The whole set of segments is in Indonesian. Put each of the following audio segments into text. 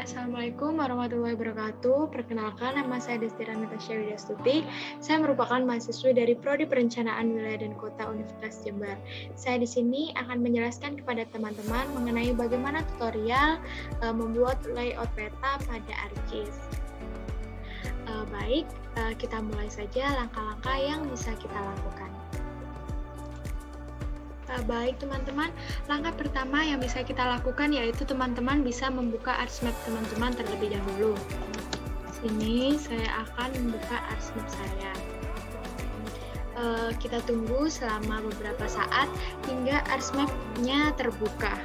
Assalamualaikum warahmatullahi wabarakatuh. Perkenalkan, nama saya Destira Natasha Widiastuti. Saya merupakan mahasiswa dari Prodi Perencanaan Wilayah dan Kota Universitas Jember. Saya di sini akan menjelaskan kepada teman-teman mengenai bagaimana tutorial membuat layout peta pada ArcGIS. Baik, kita mulai saja langkah-langkah yang bisa kita lakukan. Baik teman-teman, langkah pertama yang bisa kita lakukan yaitu teman-teman bisa membuka ArcMap teman-teman terlebih dahulu. Sini saya akan membuka ArcMap saya. Kita tunggu selama beberapa saat hingga ArcMap-nya terbuka.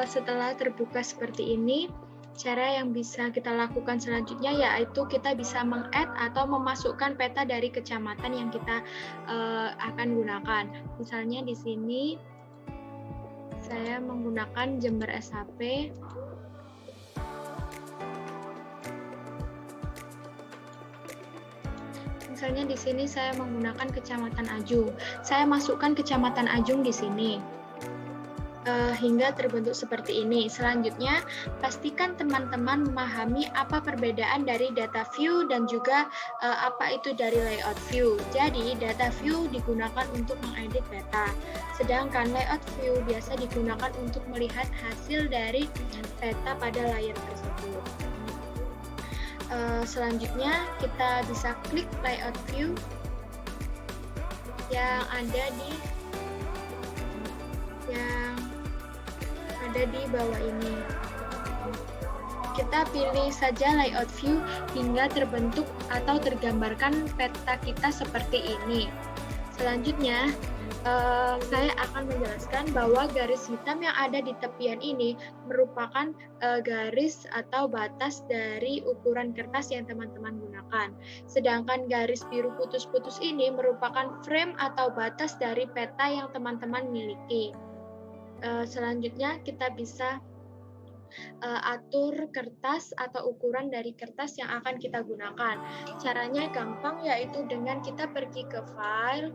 Setelah terbuka seperti ini, cara yang bisa kita lakukan selanjutnya yaitu kita bisa meng-add atau memasukkan peta dari kecamatan yang kita akan gunakan. Misalnya di sini saya menggunakan Jember SHP. Misalnya di sini saya menggunakan Kecamatan Ajung. Saya masukkan Kecamatan Ajung di sini. Hingga terbentuk seperti ini. Selanjutnya, pastikan teman-teman memahami apa perbedaan dari data view dan juga apa itu dari layout view. Jadi, data view digunakan untuk mengedit peta, sedangkan layout view biasa digunakan untuk melihat hasil dari peta pada layar tersebut. Selanjutnya, kita bisa klik layout view yang ada di bawah ini. Kita pilih saja layout view hingga terbentuk atau tergambarkan peta kita seperti ini. Selanjutnya, saya akan menjelaskan bahwa garis hitam yang ada di tepian ini merupakan garis atau batas dari ukuran kertas yang teman-teman gunakan. Sedangkan garis biru putus-putus ini merupakan frame atau batas dari peta yang teman-teman miliki. Selanjutnya kita bisa atur kertas atau ukuran dari kertas yang akan kita gunakan. Caranya gampang, yaitu dengan kita pergi ke file,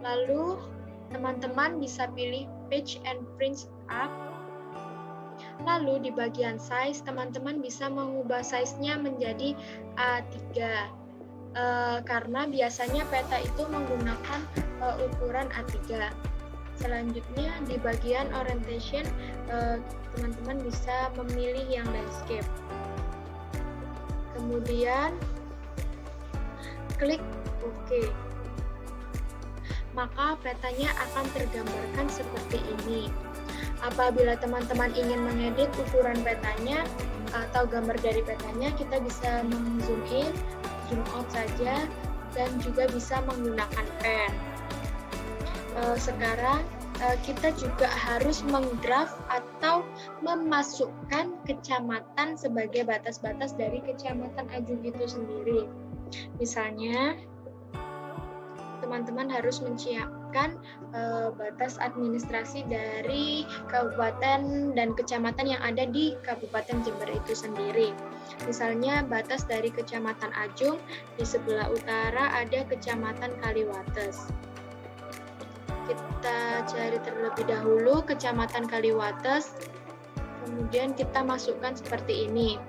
lalu teman-teman bisa pilih page and print up, lalu di bagian size teman-teman bisa mengubah size-nya menjadi A3 karena biasanya peta itu menggunakan ukuran A3. Selanjutnya di bagian orientation, teman-teman bisa memilih yang landscape. Kemudian klik OK. Maka petanya akan tergambarkan seperti ini. Apabila teman-teman ingin mengedit ukuran petanya atau gambar dari petanya, kita bisa zoom in, zoom out saja, dan juga bisa menggunakan pen. Sekarang kita juga harus menggraf atau memasukkan kecamatan sebagai batas-batas dari Kecamatan Ajung itu sendiri. Misalnya, teman-teman harus menyiapkan batas administrasi dari kabupaten dan kecamatan yang ada di Kabupaten Jember itu sendiri. Misalnya batas dari Kecamatan Ajung, di sebelah utara ada Kecamatan Kaliwates. Kita cari terlebih dahulu Kecamatan Kaliwates, kemudian kita masukkan seperti ini.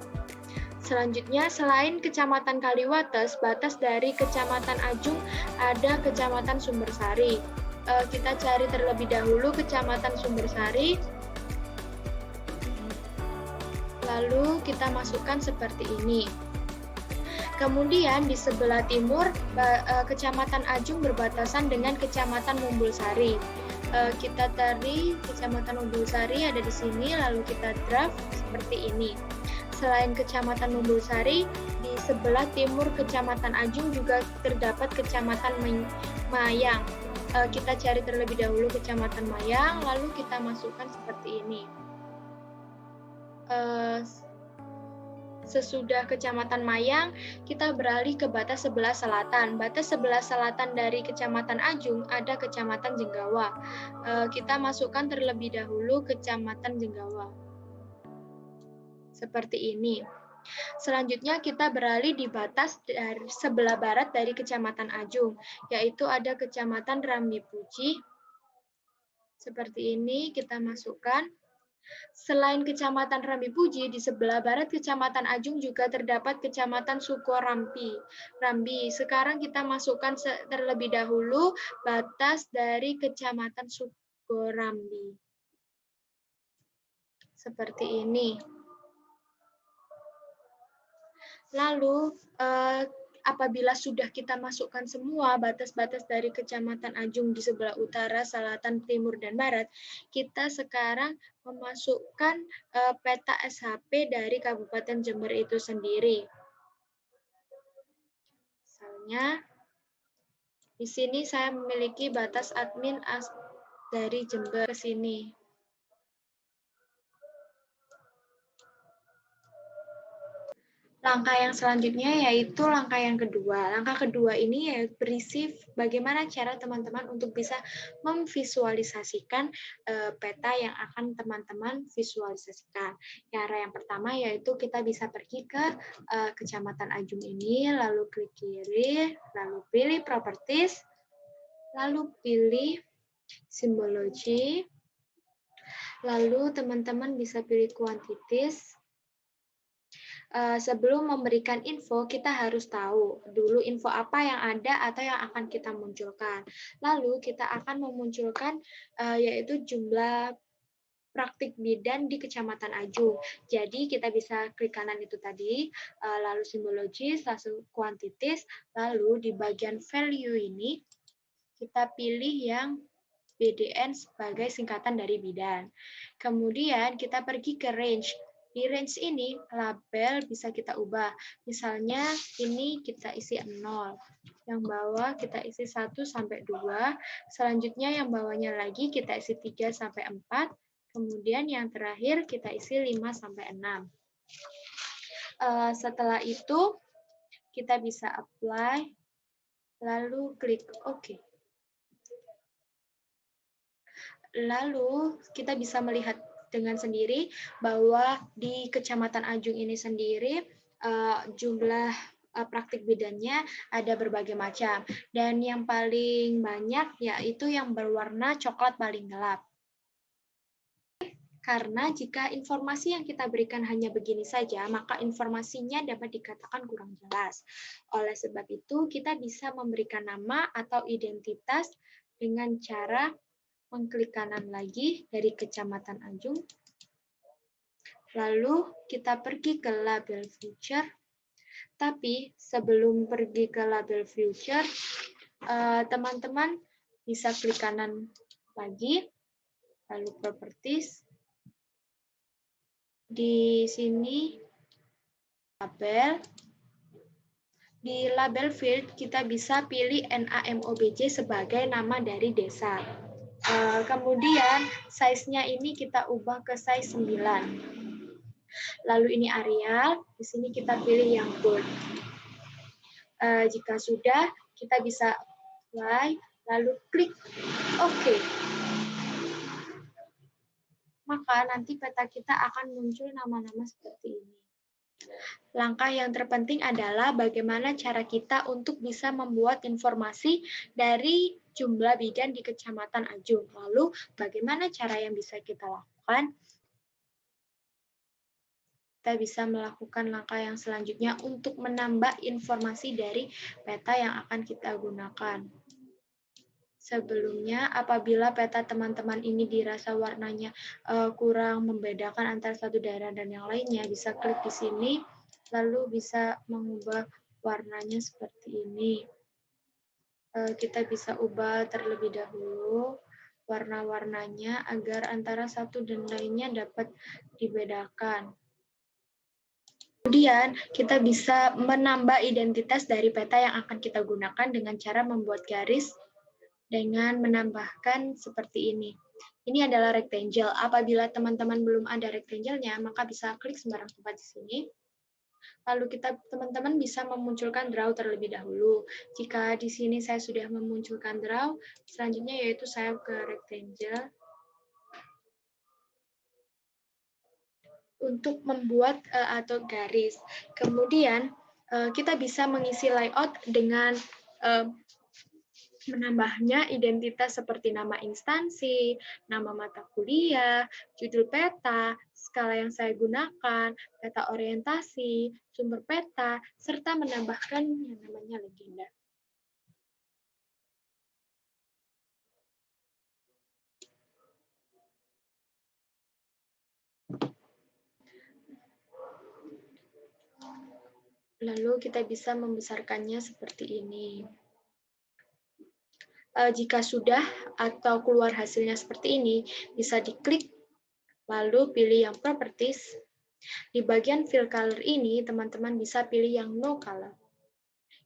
Selanjutnya, selain Kecamatan Kaliwates, batas dari Kecamatan Ajung ada Kecamatan Sumbersari. Kita cari terlebih dahulu Kecamatan Sumbersari, lalu kita masukkan seperti ini. Kemudian di sebelah timur, Kecamatan Ajung berbatasan dengan Kecamatan Mumbulsari. Kita cari Kecamatan Mumbulsari ada di sini, lalu kita draft seperti ini. Selain Kecamatan Mumbulsari, di sebelah timur Kecamatan Ajung juga terdapat Kecamatan Mayang. Kita cari terlebih dahulu Kecamatan Mayang, lalu kita masukkan seperti ini. Sesudah Kecamatan Mayang, kita beralih ke batas sebelah selatan. Batas sebelah selatan dari Kecamatan Ajung ada Kecamatan Jenggawa. Kita masukkan terlebih dahulu Kecamatan Jenggawa. Seperti ini. Selanjutnya kita beralih di batas dari sebelah barat dari Kecamatan Ajung, yaitu ada Kecamatan Rambi Puji. Seperti ini kita masukkan. Selain Kecamatan Rambi Puji, di sebelah barat Kecamatan Ajung juga terdapat Kecamatan Sukorambi. Sekarang kita masukkan terlebih dahulu batas dari Kecamatan Sukorambi. Seperti ini. Lalu, apabila sudah kita masukkan semua batas-batas dari Kecamatan Ajung di sebelah utara, selatan, timur, dan barat, kita sekarang memasukkan peta SHP dari Kabupaten Jember itu sendiri. Misalnya, di sini saya memiliki batas admin dari Jember ke sini. Langkah yang selanjutnya yaitu langkah yang kedua. Langkah kedua ini ya berisi bagaimana cara teman-teman untuk bisa memvisualisasikan peta yang akan teman-teman visualisasikan. Cara yang pertama yaitu kita bisa pergi ke Kecamatan Ajung ini, lalu klik kiri, lalu pilih Properties, lalu pilih Simbologi, lalu teman-teman bisa pilih Quantities. Sebelum memberikan info, kita harus tahu dulu info apa yang ada atau yang akan kita munculkan. Lalu kita akan memunculkan yaitu jumlah praktik bidan di Kecamatan Ajung. Jadi kita bisa klik kanan itu tadi, lalu simbologis, lalu kuantitis, lalu di bagian value ini kita pilih yang BDN sebagai singkatan dari bidan. Kemudian kita pergi ke range. Di range ini label bisa kita ubah. Misalnya ini kita isi 0. Yang bawah kita isi 1 sampai 2. Selanjutnya yang bawahnya lagi kita isi 3 sampai 4. Kemudian yang terakhir kita isi 5 sampai 6. Setelah itu kita bisa apply lalu klik OK. Lalu kita bisa melihat dengan sendiri bahwa di Kecamatan Ajung ini sendiri jumlah praktik bidannya ada berbagai macam. Dan yang paling banyak yaitu yang berwarna coklat paling gelap. Karena jika informasi yang kita berikan hanya begini saja, maka informasinya dapat dikatakan kurang jelas. Oleh sebab itu, kita bisa memberikan nama atau identitas dengan cara mengklik kanan lagi dari Kecamatan Ajung. Lalu kita pergi ke label future. Tapi sebelum pergi ke label future, teman-teman bisa klik kanan lagi, lalu properties. Di sini label. Di label field kita bisa pilih NAMOBJ sebagai nama dari desa. Kemudian size-nya ini kita ubah ke size 9. Lalu ini areal, di sini kita pilih yang bold. Jika sudah, kita bisa apply, lalu klik OK. Maka nanti peta kita akan muncul nama-nama seperti ini. Langkah yang terpenting adalah bagaimana cara kita untuk bisa membuat informasi dari jumlah bidan di Kecamatan Ajung. Lalu bagaimana cara yang bisa kita lakukan? Kita bisa melakukan langkah yang selanjutnya untuk menambah informasi dari peta yang akan kita gunakan. Sebelumnya, apabila peta teman-teman ini dirasa warnanya kurang membedakan antara satu daerah dan yang lainnya, bisa klik di sini, lalu bisa mengubah warnanya seperti ini. Kita bisa ubah terlebih dahulu warna-warnanya agar antara satu dan lainnya dapat dibedakan. Kemudian, kita bisa menambah identitas dari peta yang akan kita gunakan dengan cara membuat garis dengan menambahkan seperti ini. Ini adalah rectangle. Apabila teman-teman belum ada rectangle-nya, maka bisa klik sembarang tempat di sini. Lalu teman-teman bisa memunculkan draw terlebih dahulu. Jika di sini saya sudah memunculkan draw, selanjutnya yaitu saya ke rectangle untuk membuat atau garis. Kemudian kita bisa mengisi layout dengan menambahnya identitas seperti nama instansi, nama mata kuliah, judul peta, skala yang saya gunakan, peta orientasi, sumber peta, serta menambahkan yang namanya legenda. Lalu kita bisa membesarkannya seperti ini. Jika sudah atau keluar hasilnya seperti ini, bisa diklik, lalu pilih yang properties. Di bagian fill color ini, teman-teman bisa pilih yang no color.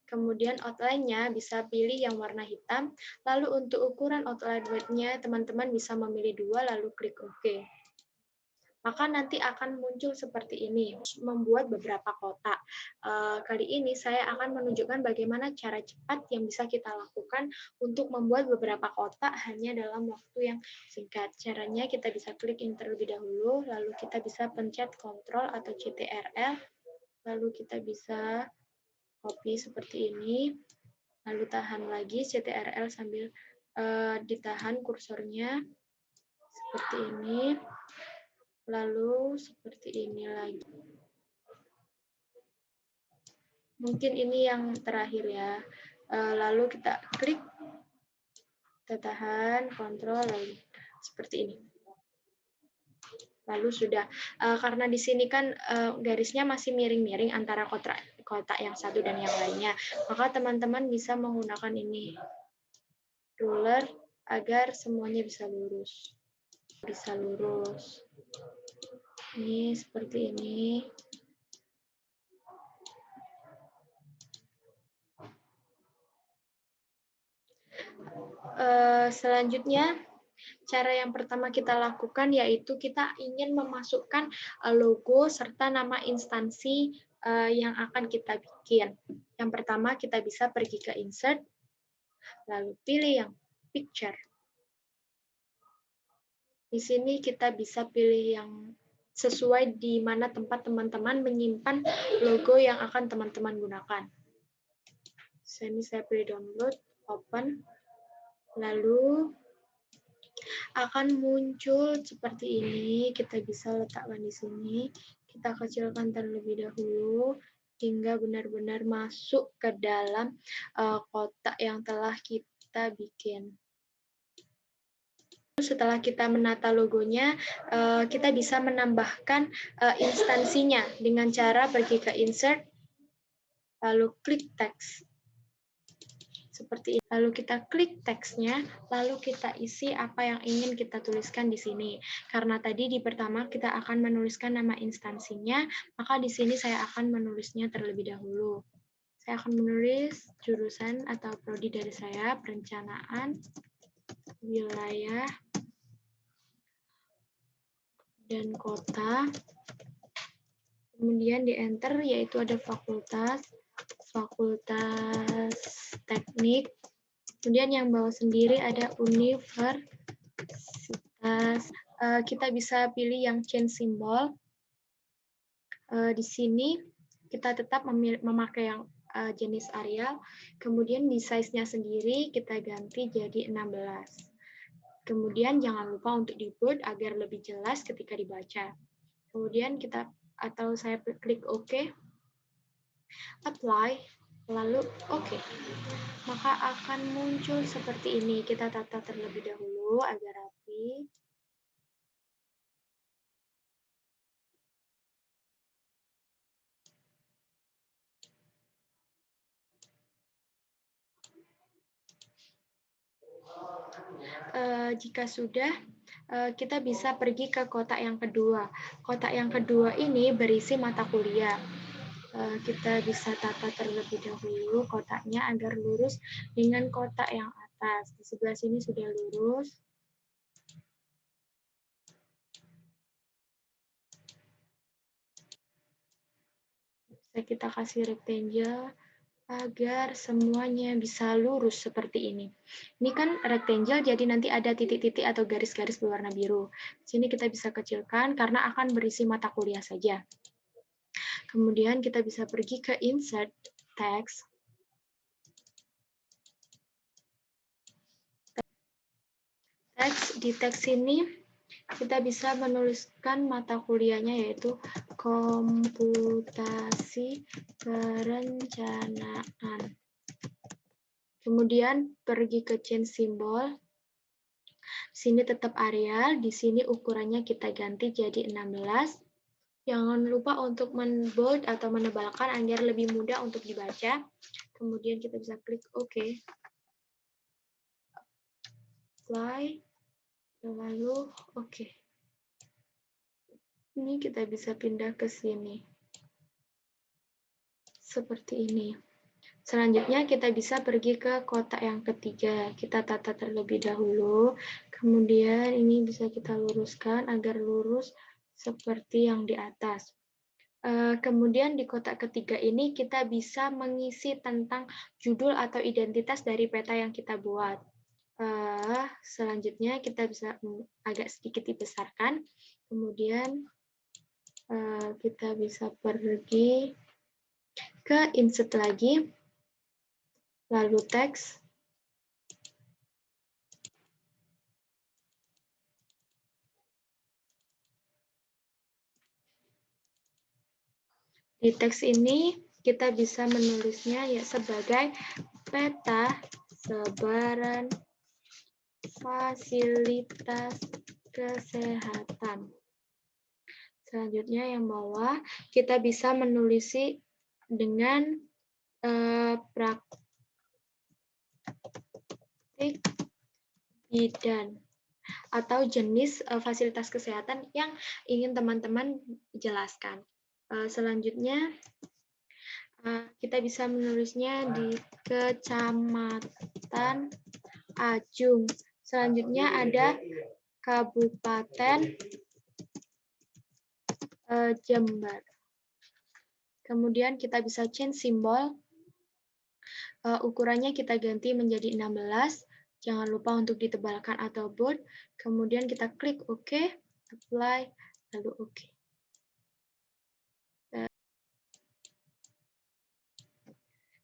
Kemudian outline-nya bisa pilih yang warna hitam, lalu untuk ukuran outline width-nya, teman-teman bisa memilih 2, lalu klik OK. Maka nanti akan muncul seperti ini, membuat beberapa kotak. Kali ini saya akan menunjukkan bagaimana cara cepat yang bisa kita lakukan untuk membuat beberapa kotak hanya dalam waktu yang singkat. Caranya kita bisa klik ini terlebih dahulu, lalu kita bisa pencet Ctrl atau CTRL, lalu kita bisa copy seperti ini, lalu tahan lagi CTRL sambil ditahan kursornya seperti ini. Lalu seperti ini lagi. Mungkin ini yang terakhir ya. Lalu kita klik, kita tahan, kontrol, lalu seperti ini. Lalu sudah, karena di sini kan garisnya masih miring-miring antara kotak yang satu dan yang lainnya, maka teman-teman bisa menggunakan ini, ruler, agar semuanya bisa lurus. Bisa lurus. Ini seperti ini. Selanjutnya, cara yang pertama kita lakukan yaitu kita ingin memasukkan logo serta nama instansi yang akan kita bikin. Yang pertama kita bisa pergi ke insert, lalu pilih yang picture. Di sini kita bisa pilih yang sesuai di mana tempat teman-teman menyimpan logo yang akan teman-teman gunakan. Sini saya pilih download, open, lalu akan muncul seperti ini. Kita bisa letakkan di sini. Kita kecilkan terlebih dahulu hingga benar-benar masuk ke dalam kotak yang telah kita bikin. Setelah kita menata logonya, kita bisa menambahkan instansinya dengan cara pergi ke insert, lalu klik text. Seperti ini. Lalu kita klik teksnya, lalu kita isi apa yang ingin kita tuliskan di sini. Karena tadi di pertama kita akan menuliskan nama instansinya, maka di sini saya akan menulisnya terlebih dahulu. Saya akan menulis jurusan atau prodi dari saya, perencanaan, wilayah, dan kota. Kemudian di enter, yaitu ada fakultas teknik. Kemudian yang bawah sendiri ada universitas. Kita bisa pilih yang change symbol. Di sini kita tetap memakai yang jenis Arial. Kemudian di size-nya sendiri kita ganti jadi 16. Kemudian jangan lupa untuk di bold agar lebih jelas ketika dibaca. Kemudian saya klik OK, apply, lalu OK. Maka akan muncul seperti ini. Kita tata terlebih dahulu agar rapi. Jika sudah, kita bisa pergi ke kotak yang kedua. Kotak yang kedua ini berisi mata kuliah. Kita bisa tata terlebih dahulu kotaknya agar lurus dengan kotak yang atas. Di sebelah sini sudah lurus. Bisa kita kasih rectangle agar semuanya bisa lurus seperti ini. Ini kan rectangle, jadi nanti ada titik-titik atau garis-garis berwarna biru. Sini kita bisa kecilkan karena akan berisi mata kuliah saja. Kemudian kita bisa pergi ke insert text. Di teks ini kita bisa menuliskan mata kuliahnya yaitu komputasi perencanaan. Kemudian pergi ke change simbol. Sini tetap Arial, di sini ukurannya kita ganti jadi 16. Jangan lupa untuk men-bold atau menebalkan agar lebih mudah untuk dibaca. Kemudian kita bisa klik OK. Apply, lalu OK. Ini kita bisa pindah ke sini. Seperti ini. Selanjutnya kita bisa pergi ke kotak yang ketiga. Kita tata terlebih dahulu. Kemudian ini bisa kita luruskan agar lurus seperti yang di atas. Kemudian di kotak ketiga ini kita bisa mengisi tentang judul atau identitas dari peta yang kita buat. Selanjutnya kita bisa agak sedikit dibesarkan. Kemudian kita bisa pergi ke insert lagi, lalu teks. Di teks ini kita bisa menulisnya ya sebagai peta sebaran fasilitas kesehatan. Selanjutnya yang bawah kita bisa menulis dengan praktik bidan atau jenis fasilitas kesehatan yang ingin teman-teman jelaskan. Selanjutnya kita bisa menulisnya di Kecamatan Ajung. Selanjutnya ada Kabupaten Jember. Kemudian kita bisa change simbol. Ukurannya kita ganti menjadi 16. Jangan lupa untuk ditebalkan atau bold. Kemudian kita klik OK, apply, lalu OK.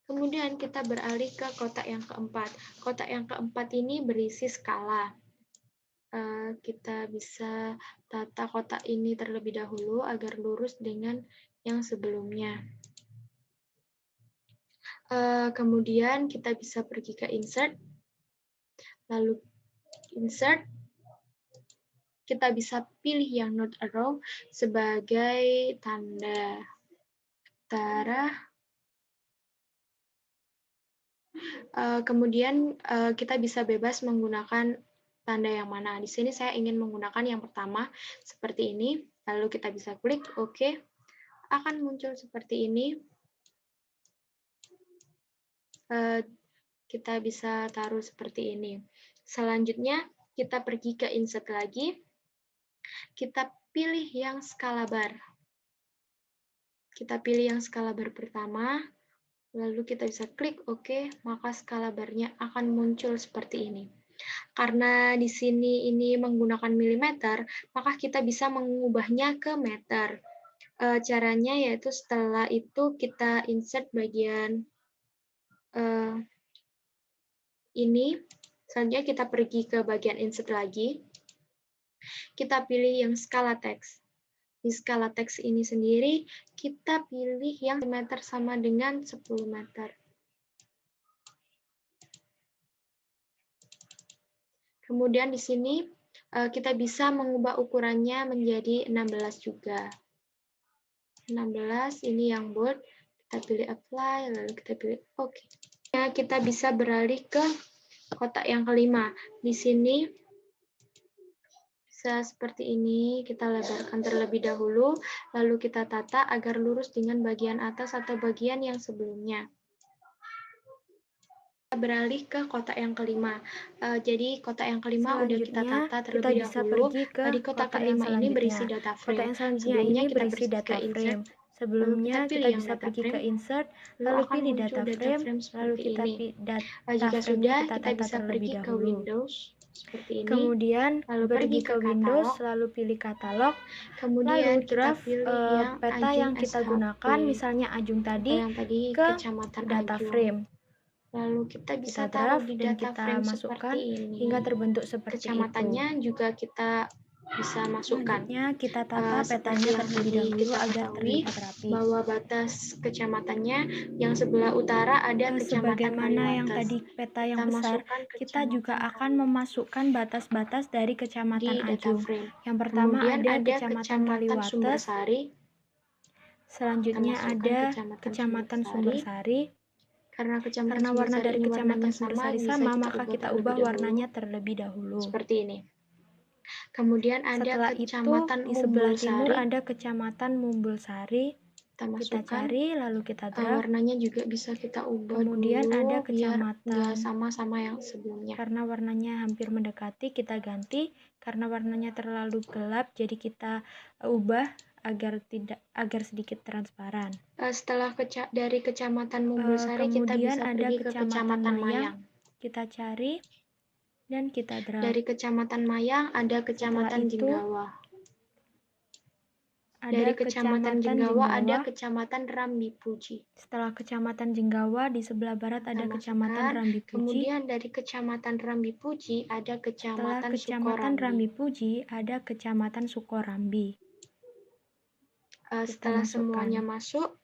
Kemudian kita beralih ke kotak yang keempat. Kotak yang keempat ini berisi skala. Kita bisa tata kotak ini terlebih dahulu agar lurus dengan yang sebelumnya. Kemudian kita bisa pergi ke insert. Lalu insert. Kita bisa pilih yang not arrow sebagai tanda darah. Kemudian kita bisa bebas menggunakan tanda yang mana. Di sini saya ingin menggunakan yang pertama seperti ini. Lalu kita bisa klik OK. Akan muncul seperti ini. Kita bisa taruh seperti ini. Selanjutnya kita pergi ke insert lagi. Kita pilih yang skala bar. Kita pilih yang skala bar pertama. Lalu kita bisa klik OK, maka skala barnya akan muncul seperti ini. Karena di sini ini menggunakan milimeter, maka kita bisa mengubahnya ke meter. Caranya yaitu setelah itu kita insert bagian ini. Selanjutnya kita pergi ke bagian insert lagi. Kita pilih yang skala teks. Di skala teks ini sendiri, kita pilih yang meter sama dengan 10 meter. Kemudian di sini kita bisa mengubah ukurannya menjadi 16 juga. 16 ini yang bold, kita pilih apply, lalu kita pilih OK. Nah, kita bisa beralih ke kotak yang kelima. Di sini bisa seperti ini, kita lebarkan terlebih dahulu, lalu kita tata agar lurus dengan bagian atas atau bagian yang sebelumnya. Kita beralih ke kotak yang kelima. Jadi kotak yang kelima udah kita tata terlebih dahulu. Di kotak kelima ini berisi data frame. Kotak yang selanjutnya Sebelumnya ini kita berisi data frame. Sebelumnya kita bisa pergi ke insert, lalu pilih data frame, lalu kita pilih data frame-nya kita tata terlebih dahulu. Seperti ini. Kemudian pergi ke Windows, lalu pilih katalog, lalu draft peta yang kita gunakan, misalnya Ajung tadi, ke data frame. Lalu kita bisa Kita taruh draft di dan data kita frame masukkan seperti ini. hingga terbentuk seperti itu. Kecamatannya juga kita bisa masukkan. Selanjutnya kita tata Seperti petanya yang terlebih tadi dahulu kita agar ketahui, terlihat rapi. bahwa batas kecamatannya yang sebelah utara ada kecamatan Sebagaimana yang Kaliwates. tadi peta yang Kita besar, masukkan kita juga kecamatan akan memasukkan batas-batas dari di kecamatan data Ajung. frame. Yang pertama Kemudian ada ada kecamatan kecamatan Kaliwates, Sumbersari. selanjutnya Kita masukkan ada kecamatan kecamatan Sumbersari. Sumbersari. Karena warna dari ini kecamatan warnanya Sumbersari bisa sama, kita maka ubah kita terlebih ubah dahulu. warnanya terlebih dahulu. Seperti ini. Kemudian ada Setelah kecamatan itu, di sebelah timur Mumbulsari. ada kecamatan Mumbulsari. Kita cari, lalu kita draft. Warnanya juga bisa kita ubah Kemudian dulu ada biar kecamatan. nggak sama-sama yang sebelumnya. Karena warnanya hampir mendekati, kita ganti. Karena warnanya terlalu gelap, jadi kita ubah agar sedikit transparan. Setelah dari kecamatan Mumbulsari, kita bisa pergi ke kecamatan Mayang. Kita cari dan kita draft. Dari kecamatan Mayang ada kecamatan Jenggawa. Dari kecamatan Jenggawa ada kecamatan Rambipuji. Setelah kecamatan Jenggawa, di sebelah barat ada kecamatan Rambipuji. Kemudian dari kecamatan Rambipuji ada kecamatan Sukorambi. Setelah kecamatan Rambipuji ada kecamatan Sukorambi. Setelah semuanya masuk,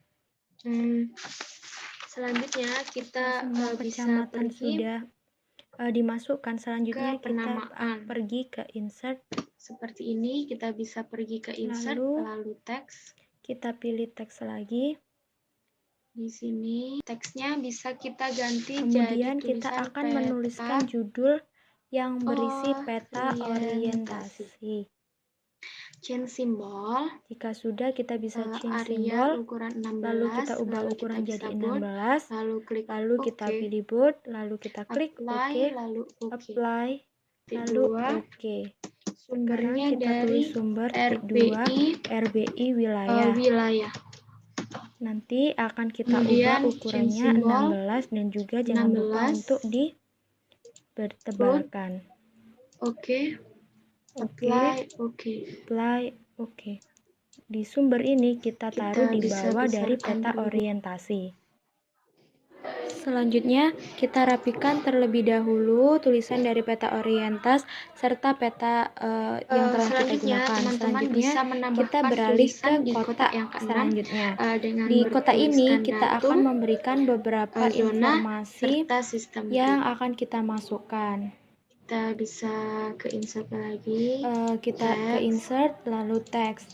selanjutnya kita semua bisa kecamatan pergi sudah dimasukkan. Selanjutnya ke kita pergi ke insert. Seperti ini, kita bisa pergi ke insert, lalu teks. Kita pilih teks lagi. Di sini teksnya bisa kita ganti. Kemudian jadi kita akan menuliskan judul yang berisi peta orientasi. Change symbol. Jika sudah, kita bisa change symbol. Ukuran 16, lalu kita ubah ukuran jadi 16. Lalu kita pilih bold. Lalu kita klik OK. Apply. Lalu OK. Sumbernya kita tulis sumber RBI wilayah. Nanti akan kita ubah ukurannya 16 dan juga jangan lupa untuk dibertebalkan. Apply. Di sumber ini kita taruh di bawah dari peta orientasi. Selanjutnya, kita rapikan terlebih dahulu tulisan dari peta orientas serta peta yang telah kita gunakan. Selanjutnya, kita beralih ke kotak selanjutnya. Di kotak ini, kita akan memberikan beberapa informasi yang akan kita masukkan. Kita bisa ke insert lagi. Kita ke insert, lalu teks.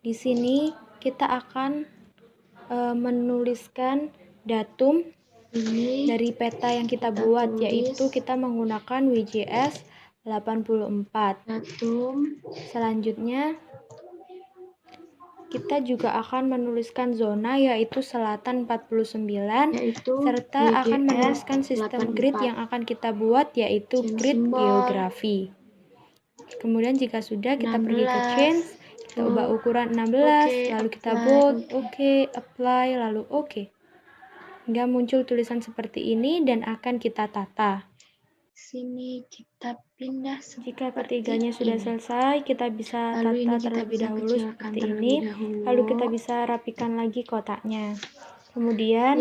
Di sini, kita akan menuliskan datum dari peta yang kita buat, yaitu kita menggunakan WJS 84. Selanjutnya, kita juga akan menuliskan zona, yaitu selatan 49, serta akan menuliskan sistem grid yang akan kita buat, yaitu grid geografi. Kemudian jika sudah, kita pergi ke change, kita ubah ukuran 16, lalu kita bold, OK, apply, lalu OK. Hingga muncul tulisan seperti ini dan akan kita tata. Sini kita pindah. Jika ketiganya sudah selesai, kita bisa tata terlebih dahulu seperti ini. Lalu kita bisa rapikan lagi kotaknya. Kemudian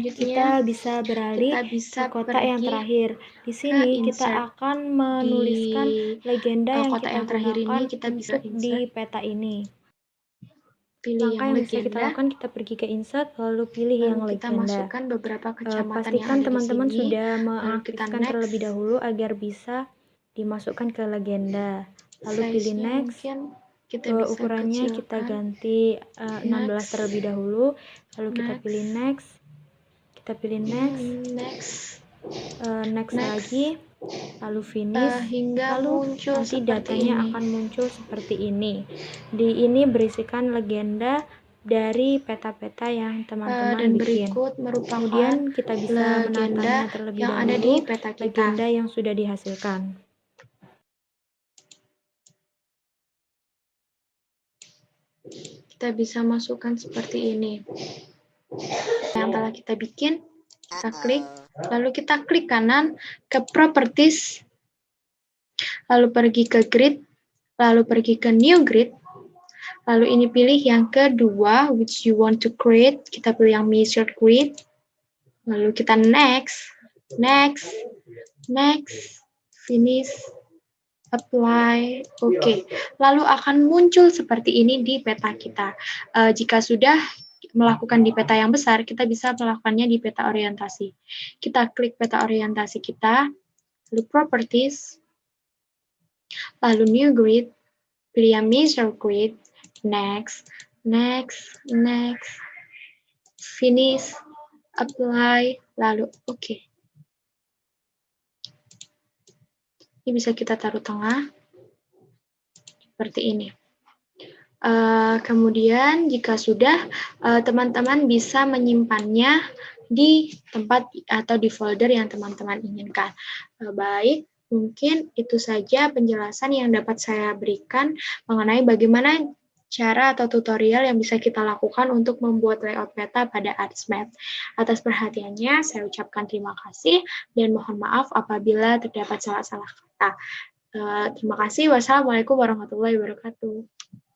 kita bisa beralih ke kotak yang terakhir. Di sini kita akan menuliskan legenda yang kita gunakan untuk di peta ini. Langkah yang bisa kita lakukan, kita pergi ke insert, lalu pilih yang legenda. Pastikan teman-teman sudah mengaktifkan terlebih dahulu agar bisa dimasukkan ke legenda. Lalu pilih next. Ukurannya kita ganti 16 terlebih dahulu. Lalu kita pilih next. Kita pilih next. Next lagi. Lalu finish, lalu nanti datanya akan muncul seperti ini. Di ini berisikan legenda dari peta-peta yang teman-teman bikin. Kemudian kita bisa menatanya terlebih dahulu legenda yang sudah dihasilkan. Kita bisa masukkan seperti ini. Yang telah kita bikin, kita klik. Lalu kita klik kanan ke properties, lalu pergi ke grid, lalu pergi ke new grid, lalu ini pilih yang kedua, which you want to create, kita pilih yang measured grid, Lalu kita next, finish, apply, oke. Lalu akan muncul seperti ini di peta kita. Jika sudah melakukan di peta yang besar, kita bisa melakukannya di peta orientasi. Kita klik peta orientasi kita, lalu properties, lalu new grid, pilih yang measure grid, next, finish, apply, lalu oke. Ini bisa kita taruh tengah, seperti ini. Kemudian jika sudah, teman-teman bisa menyimpannya di tempat atau di folder yang teman-teman inginkan. Baik, mungkin itu saja penjelasan yang dapat saya berikan mengenai bagaimana cara atau tutorial yang bisa kita lakukan untuk membuat layout peta pada ArtsMap. Atas perhatiannya, saya ucapkan terima kasih dan mohon maaf apabila terdapat salah-salah kata. Terima kasih. Wassalamualaikum warahmatullahi wabarakatuh.